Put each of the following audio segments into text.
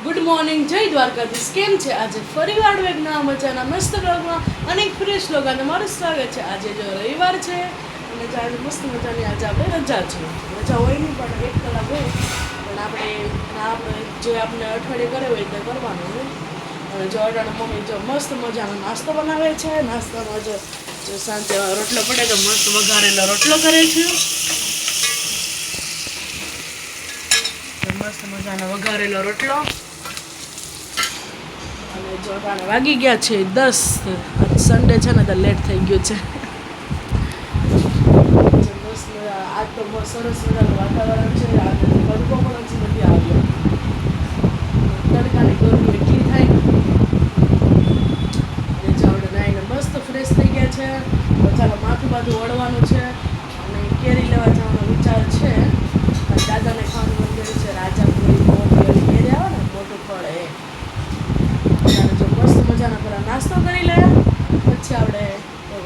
Good morning, જય દ્વારકાધીશ. કેમ છે? આજે ફરી વાર એક નવા મજાના મસ્ત બ્લોગમાં અને એક ફ્રેશ લોકોને મારું સ્વાગત છે. આજે જો રવિવાર છે અને આજે મસ્ત મજાની આજે આપણે રજા છે. રજા હોય નહીં પણ 1 કલાક હોય પણ આપણે જે આપણે અઠવાડિયે કરે હોય તે કરવાનું હોય. અને જો અટાણે મમ્મી જો મસ્ત મજાનો નાસ્તો બનાવે છે. નાસ્તામાં જો સાંજે રોટલો પડે તો મસ્ત વઘારેલો રોટલો કરે છે. મસ્ત મજાનો વઘારેલો રોટલો. અને જો વાગી ગયા છે 10. સન્ડે છે ને તો લેટ થઈ ગયું છે. આજ તો સરસ મજાનું વાતાવરણ છે. આજે તડકો પણ હજી નથી આવ્યો. તડકાની ગરમી એટલી થાય ને ચાવડે નાઈને મસ્ત ફ્રેશ થઈ ગયા છે. ચાલો માથું બાથું વળવાનું છે અને કેરી લેવા જવાનો વિચાર છે. દાદાને ખાવાનું મન કર્યું છે. રાજાપુરી મોટી કેરી આવે ને મોટું ફળ એ જો મસ્ત મજાનો પેલા નાસ્તો કરી લે પછી આપણે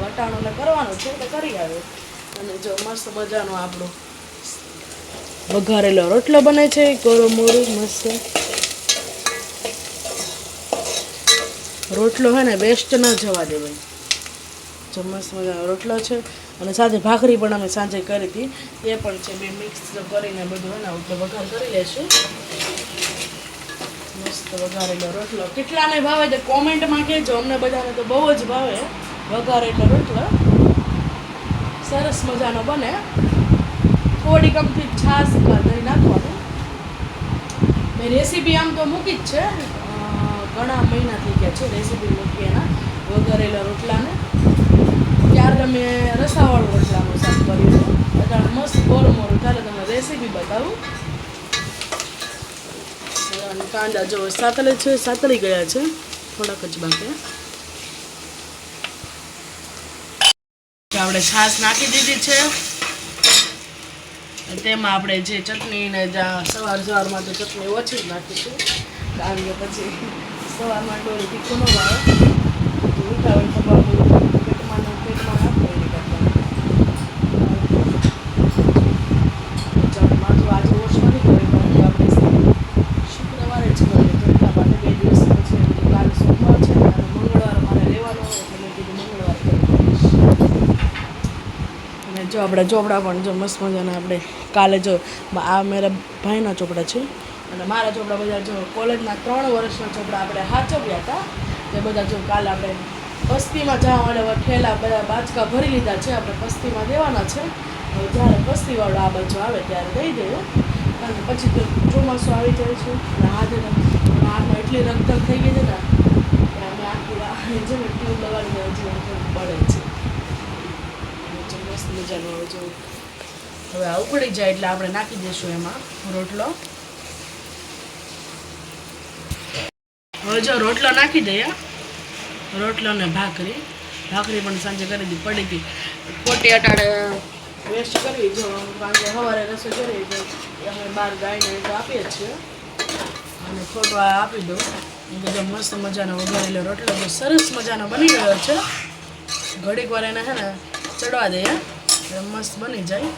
વટાણું કરવાનું છે તો કરી આવે. અને જો મસ્ત મજાનો આપણો વઘારેલો રોટલો બને છે. કોરો મોરું મસ્ત રોટલો હે ને વેસ્ટ ન જવા દે ભાઈ. જો મસ્ત મજાનો રોટલો છે અને સાથે ભાખરી પણ અમે સાંજે કરી હતી એ પણ છે. બે મિક્સ કરીને બધું હે ને એટલે વઘાર કરી લેશું. મસ્ત વઘારેલો રોટલો કેટલાને ભાવે તો કોમેન્ટમાં કહેજો. અમને બધાને તો બહુ જ ભાવે વઘારેલો રોટલો. સરસ મજાનો બને. થોડી કમથી છાશ દહીં નાખવાનું. મેં રેસીપી આમ તો મૂકી જ છે. ઘણા મહિના થઈ ગયા છે રેસીપી મૂકી એના વઘારેલા રોટલાને. ત્યારે મેં રસાવાળું રોટલાનું શાક કર્યું હતું. અત્યારે મસ્ત મોરું ચાલે તમને રેસીપી બતાવું. કાંદા જો સાતળી ગયા છે. થોડાક જ બાકી. આપણે છાશ નાખી દીધી છે. તેમાં આપણે જે ચટણી ને સવારમાં તો ચટણી ઓછી જ નાખીશું કારણ કે પછી સવારમાં ડોળી તીખું ન આવે. મીઠા હોય તો પેટમાં નાખો એની કરતા. માથું આજે ઓછું નથી કર્યું કારણ કે આપણે શુક્રવારે જ કરીએ તો એટલા માટે 2 દિવસ પછી કાલે સોમવાર છે ને અને મંગળવાર મારે લેવાનો હોય એટલે મેં કીધું મંગળવાર કરી દઈશ. અને જો આપણા ચોપડા પણ જો મસ્ત મજાના આપણે કાલે જો આ મારા ભાઈના ચોપડા છે અને મારા ચોપડા બધા જો કોલેજના 3 વર્ષના ચોપડા આપણે સાચવ્યા હતા એ બધા જો કાલે આપણે પસ્તીમાં જવા માટે ઠેલા બધા બાચકા ભરી લીધા છે. આપણે પસ્તીમાં દેવાના છે. હવે જ્યારે પસ્તીવાળો આ બાજુ આવે ત્યારે દઈ દઈએ કારણ કે પછી તો ચોમાસું આવી જાય છે અને હાથમાં એટલી રગદગ થઈ ગઈ છે ને કે અમે આખી છે ને ટ્યુબ લગાડીને હજી પડે છે. મસ્ત મજાનું હવે જો હવે આ ઉકળી જાય એટલે આપણે નાખી દઈશું એમાં રોટલો. હવે જો રોટલો નાખી દઈએ. રોટલો ને ભાખરી પણ સાંજે કરી દી પડી હતી. ખોટી અટાડે વેસ્ટ કરવી જો કારણ કે સવારે રસોઈ કરી તો અમે બહાર ગાયને તો આપીએ જ છીએ અને ખોટો આપી દઉં. બધો મસ્ત મજાનો વઘારેલો રોટલો તો સરસ મજાનો બની ગયો છે. ઘડીક વાર એને છે ને ચડવા દઈએ મસ્ત બની જાય.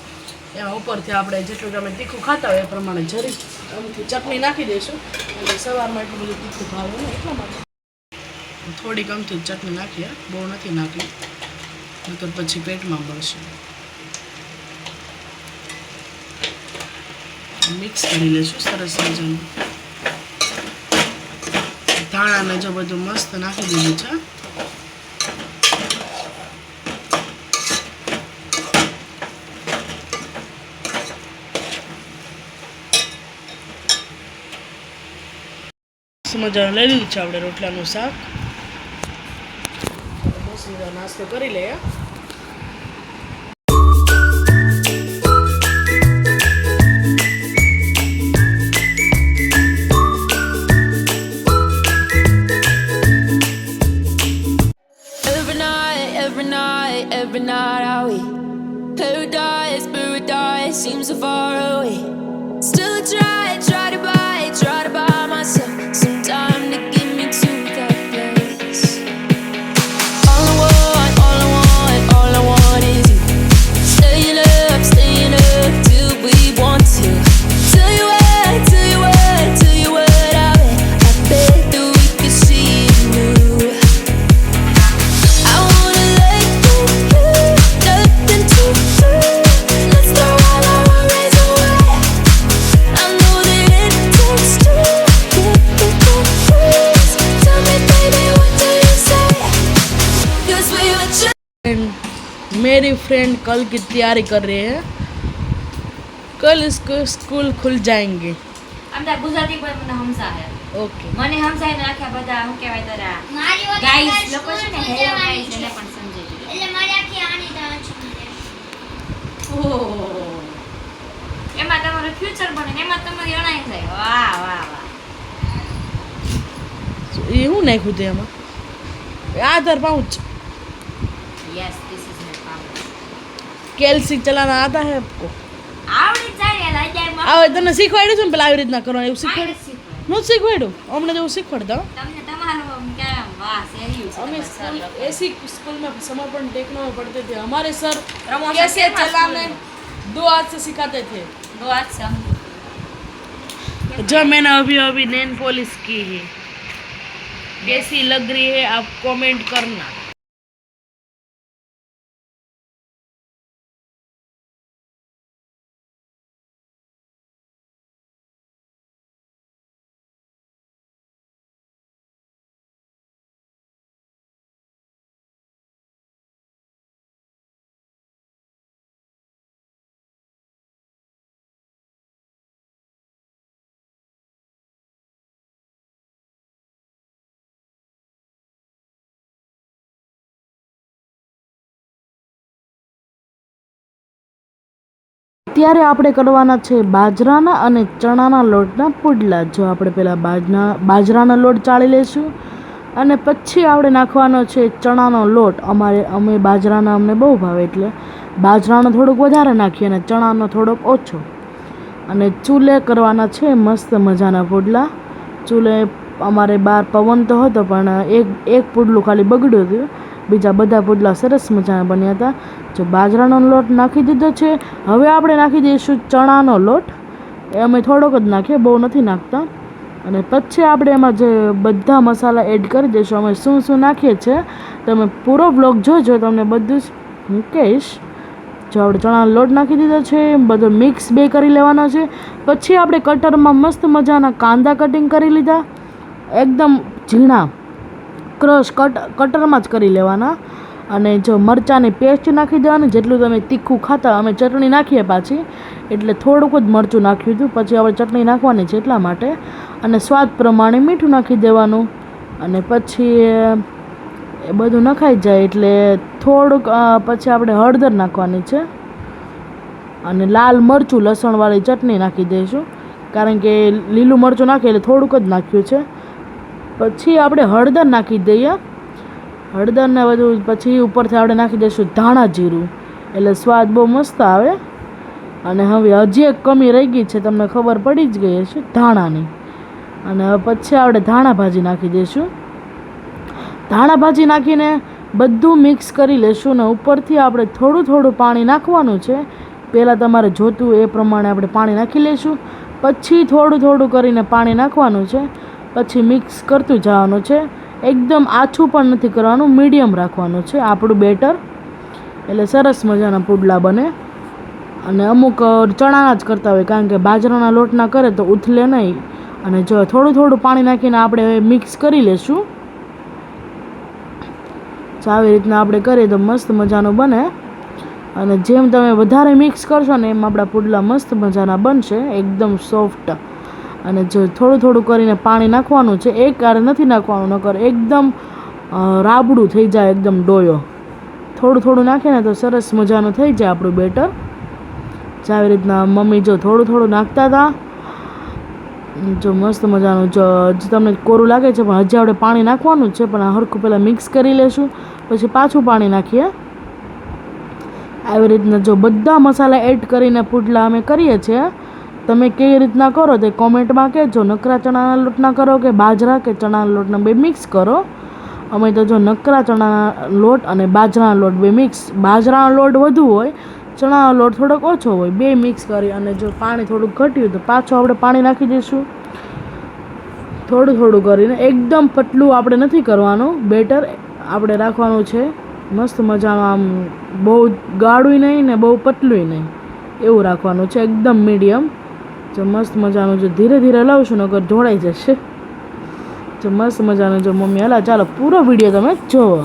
એમાં ઉપરથી આપણે જેટલું તમે તીખું ખાતા હોય એ પ્રમાણે જરી અમથી ચટણી નાખી દઈશું. એટલે સવારમાં એટલું બધું તીખું ભાવે ને એટલા માટે થોડીક અમથી ચટણી નાખીએ. બહુ નથી નાખી નકર પછી પેટમાં બળશે. મિક્સ કરી લઈશું સરસ મજાનું. ધાણાને જો બધું મસ્ત નાખી દીધું છે. મજાનું લઈ લીધું છે આપણે રોટલાનું શાક. બસ મજા નાસ્તો કરી લઈએ. Every night I wait. Paradise seems so far away. Still I try to buy myself some time to get me to that place. All I want मेरी फ्रेंड कल की तैयारी कर रही है, कल इसको स्कूल खुल जाएंगे. આમ ગુજરાતી પર મને હમસા હે ओके. મને હમસાઈને રાખ્યા બધા હું કહેવાય તારા મારી વાત ગાઈસ અત્યારે લોકો છે ને સ્કૂલ હેલો જવાની ગાઈસ છે. એને પણ સમજાઈ દીધું. એટલે મારી આખી આની જાણ છે. ઓહો. એમાં તમારું ફ્યુચર બને ને એમાં તમારી અણાઈ થાય. વાહ વાહ વાહ. ये हूँ नाख्યું તે એમાં Aadhaar pouch yes this is my power. कैलसी चलाना आता है आपको? આવડી જ જાય યાર આજારમાં. આવે તને શીખવાડ્યું છે ને પેલા આવી રીતના કરવાનું એવું આવડે શીખવાડ્યું? શીખવાય. નું શીખવાડ્યું હમણાં જેવું શીખવાડતા. તમને તમારું કેમ વાહ સેહ્યું છે. हमें તમારા स्कूल સર લોકો. ऐसी स्कूल में समर्पण टेकनो में पढ़ते थे, हमारे सर प्रमोशन कैसे केमा चलाने स्कूल 2 हाथ से सिखाते थे. દો હાથ છે આમ. जो मैंने अभी अभी नेल पॉलिश की है, कैसी लग रही है आप कमेंट करना. અત્યારે આપણે કરવાના છે બાજરાના અને ચણાના લોટના પુડલા. જો આપણે પહેલાં બાજરાનો લોટ ચાળી લઈશું અને પછી આપણે નાખવાનો છે ચણાનો લોટ. અમે બાજરાના અમને બહુ ભાવે એટલે બાજરાનો થોડોક વધારે નાખીએ અને ચણાનો થોડોક ઓછો. અને ચૂલે કરવાના છે મસ્ત મજાના પુડલા. ચૂલે અમારે બહાર પવન તો હતો પણ એક પુડલું ખાલી બગડ્યું હતું, બીજા બધા પુડલા સરસ મજાના બન્યા હતા. જો બાજરાનો લોટ નાખી દીધો છે, હવે આપણે નાખી દઈશું ચણાનો લોટ. એ અમે થોડોક જ નાખીએ, બહુ નથી નાખતા. અને પછી આપણે એમાં જે બધા મસાલા એડ કરી દઈશું. અમે શું શું નાખીએ છીએ તમે પૂરો બ્લોગ જોજો, તમને બધું જ હું કહીશ. જો આપણે ચણાનો લોટ નાખી દીધો છે, બધો મિક્સ કરી લેવાનો છે. પછી આપણે કટરમાં મસ્ત મજાના કાંદા કટિંગ કરી લીધા, એકદમ ઝીણા ક્રશ કટરમાં જ કરી લેવાના. અને જો મરચાંની પેસ્ટ નાખી દેવાની, જેટલું તમે તીખું ખાતા. અમે ચટણી નાખીએ પાછી એટલે થોડુંક જ મરચું નાખ્યું હતું, પછી આપણે ચટણી નાખવાની છે એટલા માટે. અને સ્વાદ પ્રમાણે મીઠું નાખી દેવાનું. અને પછી એ બધું નખાઈ જાય એટલે થોડુંક પછી આપણે હળદર નાખવાની છે અને લાલ મરચું લસણવાળી ચટણી નાખી દઈશું, કારણ કે લીલું મરચું નાખીએ એટલે થોડુંક જ નાખ્યું છે. પછી આપણે હળદર નાખી દઈએ, હળદરને બધું. પછી ઉપરથી આપણે નાખી દઈશું ધાણા જીરું, એટલે સ્વાદ બહુ મસ્ત આવે. અને હવે હજી એક કમી રહી ગઈ છે, તમને ખબર પડી જ ગઈ હશે, ધાણાની. અને પછી આપણે ધાણા ભાજી નાખી દઈશું. ધાણા ભાજી નાખીને બધું મિક્સ કરી લઈશું. ને ઉપરથી આપણે થોડું થોડું પાણી નાખવાનું છે. પહેલાં તમારે જોતું એ પ્રમાણે આપણે પાણી નાખી લઈશું, પછી થોડું થોડું કરીને પાણી નાખવાનું છે. પછી મિક્સ કરતું જવાનું છે. એકદમ આછું પણ નથી કરવાનું, મીડિયમ રાખવાનું છે આપણું બેટર, એટલે સરસ મજાના પુડલા બને. અને અમુક ચણાના જ કરતા હોય, કારણ કે બાજરાના લોટના કરે તો ઉથલે નહીં. અને જો થોડું થોડું પાણી નાખીને આપણે મિક્સ કરી લઈશું. તો આવી રીતના આપણે કરીએ તો મસ્ત મજાનું બને. અને જેમ તમે વધારે મિક્સ કરશો ને એમ આપણા પુડલા મસ્ત મજાના બનશે, એકદમ સોફ્ટ. અને જો થોડું થોડું કરીને પાણી નાખવાનું છે, એક વાર નથી નાખવાનું, નકર એકદમ રાબડું થઈ જાય, એકદમ ડોયો. થોડું થોડું નાખે ને તો સરસ મજાનું થઈ જાય આપણું બેટર. આવી રીતના મમ્મી જો થોડું થોડું નાખતા હતા. જો મસ્ત મજાનું. જો હજી તમને કોરું લાગે છે પણ હજી આપણે પાણી નાખવાનું જ છે, પણ હરખું પહેલાં મિક્સ કરી લેશું, પછી પાછું પાણી નાખીએ. આવી રીતના જો બધા મસાલા એડ કરીને પુડલા અમે કરીએ છીએ. તમે કેવી રીતના કરો તે કોમેન્ટમાં કહેજો. નકરા ચણાના લોટના કરો કે બાજરા કે ચણાના લોટના બે મિક્સ કરો. અમે તો જો નકરા ચણાના લોટ અને બાજરાના લોટ બે મિક્સ. બાજરાનો લોટ વધુ હોય, ચણાનો લોટ થોડોક ઓછો હોય, બે મિક્સ કરી. અને જો પાણી થોડુંક ઘટ્યું તો પાછું આપણે પાણી નાખી દઈશું, થોડું થોડું કરીને. એકદમ પતલું આપણે નથી કરવાનું બેટર, આપણે રાખવાનું છે મસ્ત મજાનું, આમ બહુ ગાઢું નહીં ને બહુ પતલું નહીં, એવું રાખવાનું છે, એકદમ મીડિયમ. જો મસ્ત મજાનું. જો ધીરે ધીરે લાવશું નકર ઢોળાઈ જશે. જો મસ્ત મજાનું. જો મમ્મી હલા ચાલો પૂરો વિડીયો તમે જોવો.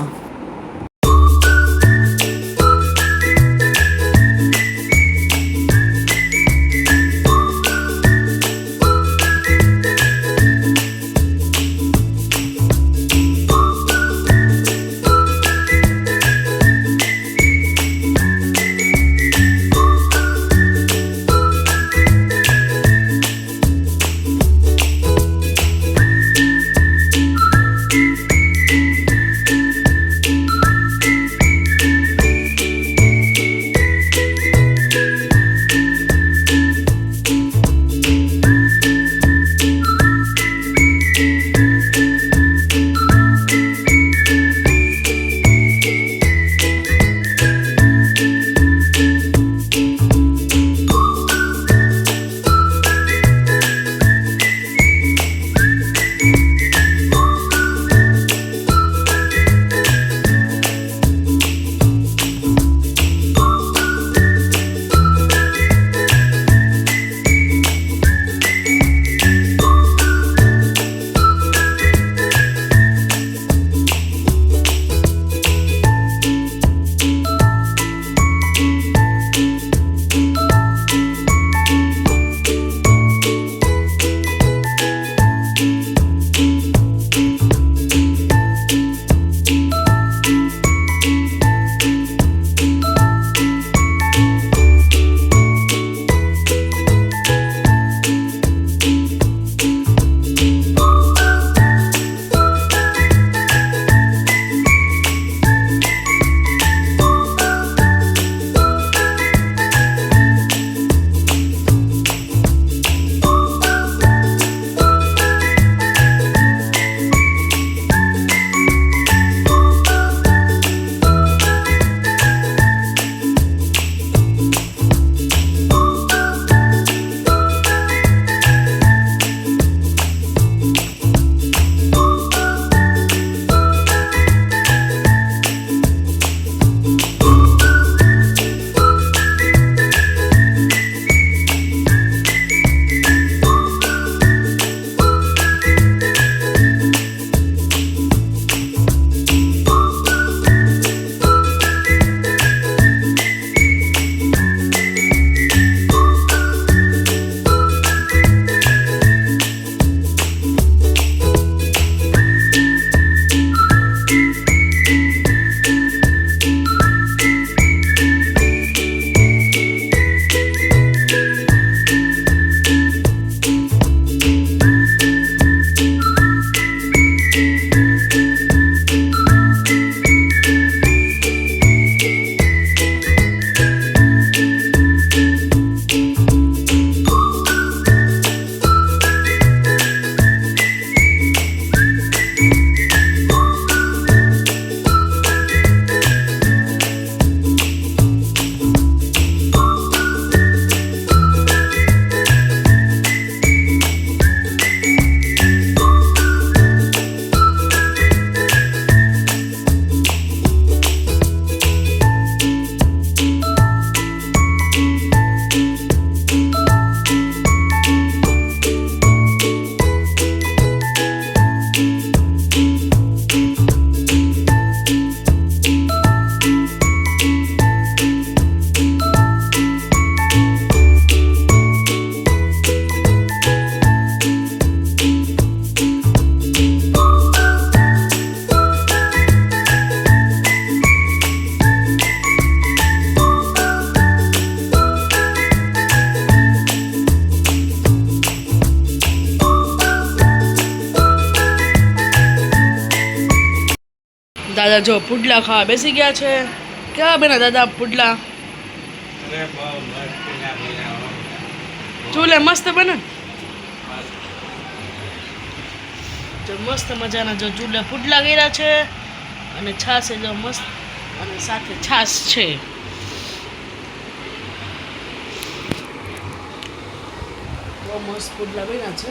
દાદા જો પુડલા ખાવા બેસી ગયા છે. કેવા બેના દાદા પુડલા? ચૂલે મસ્ત બને. જો મસ્ત મજાના જો ચૂલે પુડલા કર્યા છે અને છાશ જો મસ્ત અને સાથે છાશ છે. બહુ મસ્ત પુડલા બન્યા છે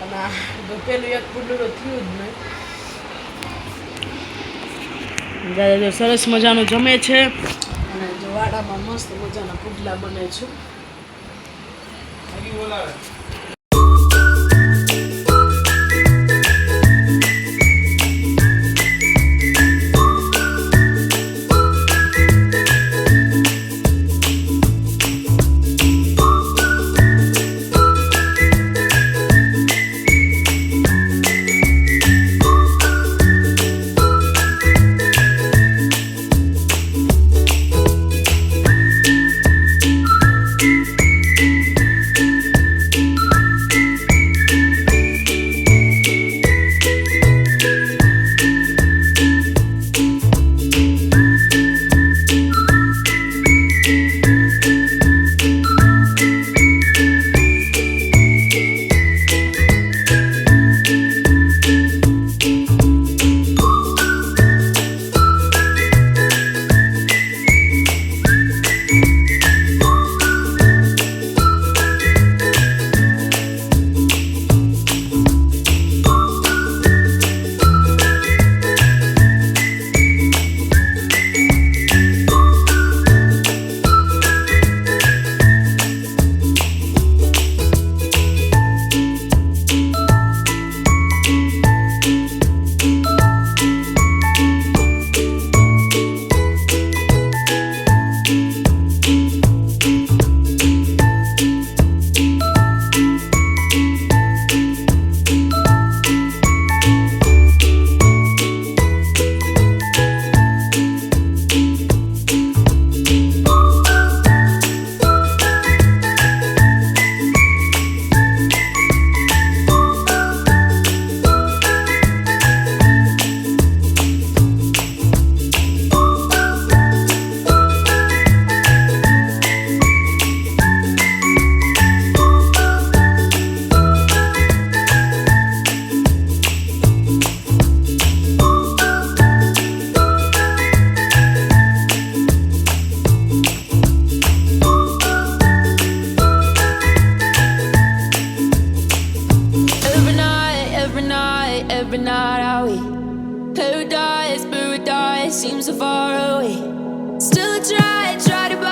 અને પેલું એક પુડલું તો થયું જ નહીં. દાદા જો સરસ મજાનું જમે છે અને જો વાડામાં મસ્ત મજાના પુડલા બને છે. every night I wait. Paradise, paradise seems so far away. Still I try to